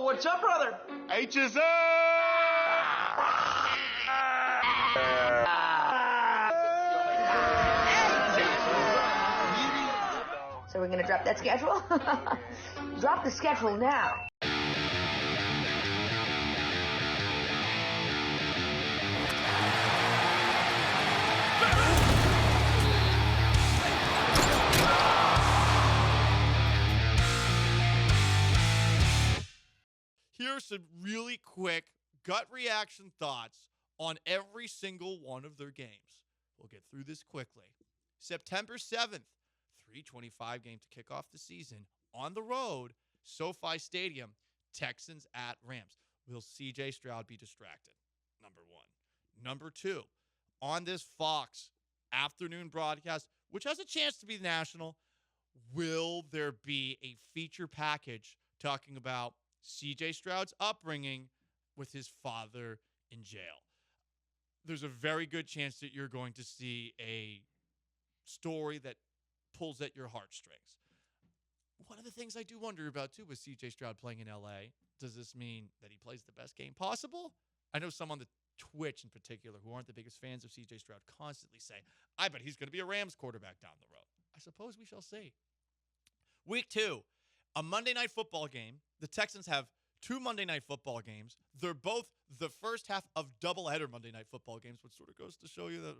what's up, brother? H is up! So we're going to drop that schedule? Drop the schedule now. Here's some really quick gut reaction thoughts on every single one of their games. We'll get through this quickly. September 7th, 3:25 game to kick off the season. On the road, SoFi Stadium, Texans at Rams. Will C.J. Stroud be distracted? Number one. Number two, on this Fox afternoon broadcast, which has a chance to be national, will there be a feature package talking about C.J. Stroud's upbringing with his father in jail? There's a very good chance that you're going to see a story that pulls at your heartstrings. One of the things I do wonder about, too, with C.J. Stroud playing in L.A., does this mean that he plays the best game possible? I know some on the Twitch in particular who aren't the biggest fans of C.J. Stroud constantly say, I bet he's going to be a Rams quarterback down the road. I suppose we shall see. Week 2, a Monday Night Football game. The Texans have 2 Monday Night Football games. They're both the first half of doubleheader Monday Night Football games, which sort of goes to show you that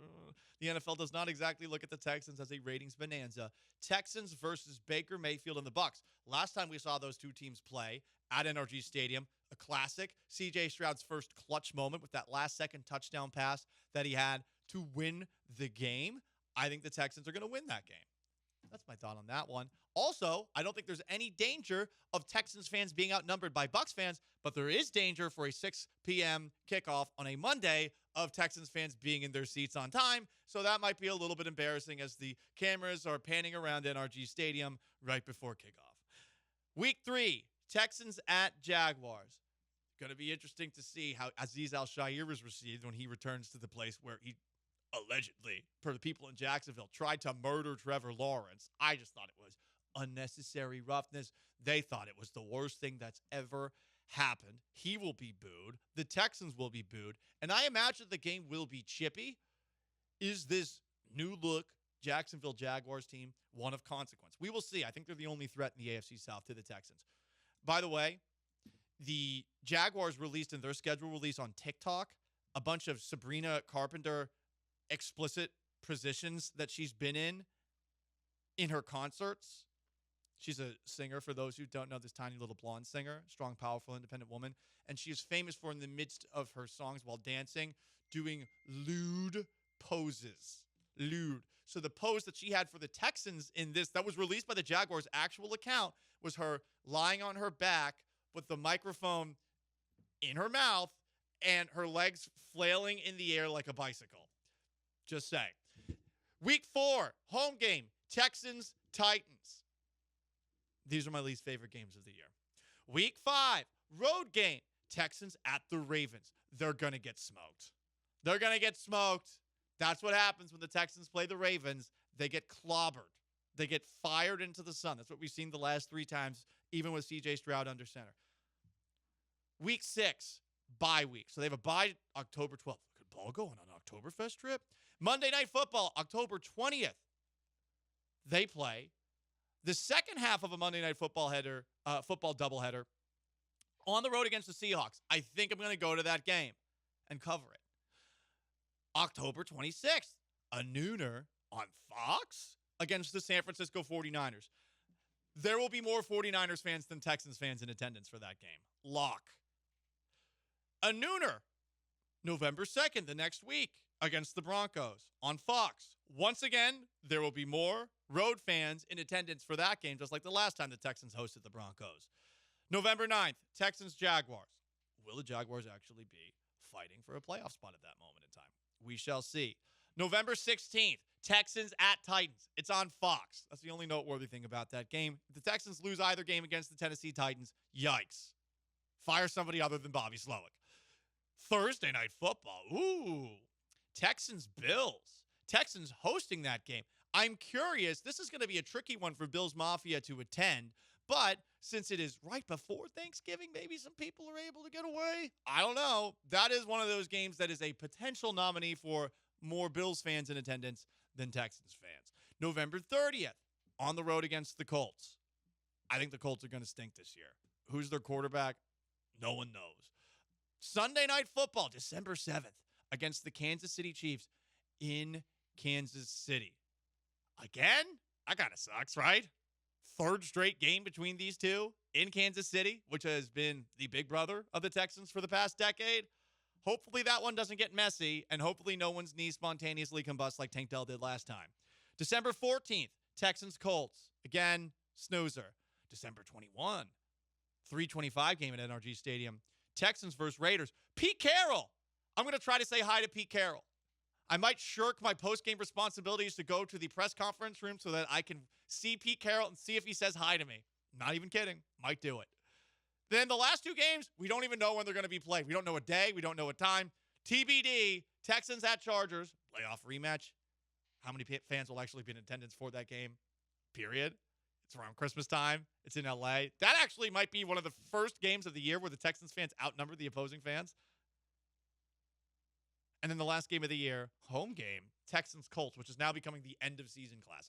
the NFL does not exactly look at the Texans as a ratings bonanza. Texans versus Baker Mayfield and the Bucs. Last time we saw those two teams play at NRG Stadium, a classic. C.J. Stroud's first clutch moment with that last-second touchdown pass that he had to win the game. I think the Texans are going to win that game. That's my thought on that one. Also, I don't think there's any danger of Texans fans being outnumbered by Bucs fans, but there is danger for a 6 p.m. kickoff on a Monday of Texans fans being in their seats on time. So that might be a little bit embarrassing as the cameras are panning around NRG Stadium right before kickoff. Week 3, Texans at Jaguars. Going to be interesting to see how Azeez Al-Shaair is received when he returns to the place where he allegedly, per the people in Jacksonville, tried to murder Trevor Lawrence. I just thought it was unnecessary roughness. They thought it was the worst thing that's ever happened. He will be booed. The Texans will be booed. And I imagine the game will be chippy. Is this new look Jacksonville Jaguars team one of consequence? We will see. I think they're the only threat in the AFC South to the Texans. By the way, the Jaguars released in their schedule release on TikTok a bunch of Sabrina Carpenter explicit positions that she's been in her concerts. She's a singer, for those who don't know, this tiny little blonde singer, strong, powerful, independent woman. And she is famous for, in the midst of her songs while dancing, doing lewd poses. Lewd. So the pose that she had for the Texans in this, that was released by the Jaguars' actual account, was her lying on her back with the microphone in her mouth and her legs flailing in the air like a bicycle. Just say. Week 4, home game, Texans, Titans. These are my least favorite games of the year. Week 5, road game, Texans at the Ravens. They're going to get smoked. They're going to get smoked. That's what happens when the Texans play the Ravens. They get clobbered. They get fired into the sun. That's what we've seen the last 3 times, even with C.J. Stroud under center. Week 6, bye week. So they have a bye October 12th. Could ball go on an Oktoberfest trip? Monday Night Football, October 20th. They play the second half of a Monday Night Football doubleheader on the road against the Seahawks. I think I'm going to go to that game and cover it. October 26th, a nooner on Fox against the San Francisco 49ers. There will be more 49ers fans than Texans fans in attendance for that game. Lock. A nooner, November 2nd, the next week, against the Broncos on Fox. Once again, there will be more road fans in attendance for that game, just like the last time the Texans hosted the Broncos. November 9th, Texans-Jaguars. Will the Jaguars actually be fighting for a playoff spot at that moment in time? We shall see. November 16th, Texans at Titans. It's on Fox. That's the only noteworthy thing about that game. If the Texans lose either game against the Tennessee Titans, yikes. Fire somebody other than Bobby Slowick. Thursday Night Football. Ooh. Texans-Bills. Texans hosting that game. I'm curious. This is going to be a tricky one for Bills Mafia to attend, But since it is right before Thanksgiving, maybe some people are able to get away. I don't know. That is one of those games that is a potential nominee for more Bills fans in attendance than Texans fans. November 30th, on the road against the Colts. I think the Colts are going to stink this year. Who's their quarterback? No one knows. Sunday Night Football, December 7th, against the Kansas City Chiefs in Kansas City. Again? That kind of sucks, right? Third straight game between these two in Kansas City, which has been the big brother of the Texans for the past decade. Hopefully that one doesn't get messy, and hopefully no one's knee spontaneously combusts like Tank Dell did last time. December 14th, Texans-Colts. Again, snoozer. December 21, 3:25 game at NRG Stadium. Texans versus Raiders. Pete Carroll. I'm going to try to say hi to Pete Carroll. I might shirk my post-game responsibilities to go to the press conference room so that I can see Pete Carroll and see if he says hi to me. Not even kidding. Might do it. Then the last two games, we don't even know when they're going to be played. We don't know a day. We don't know a time. TBD, Texans at Chargers. Playoff rematch. How many fans will actually be in attendance for that game? Period. It's around Christmas time. It's in LA. That actually might be one of the first games of the year where the Texans fans outnumber the opposing fans. And then the last game of the year, home game, Texans-Colts, which is now becoming the end-of-season classic.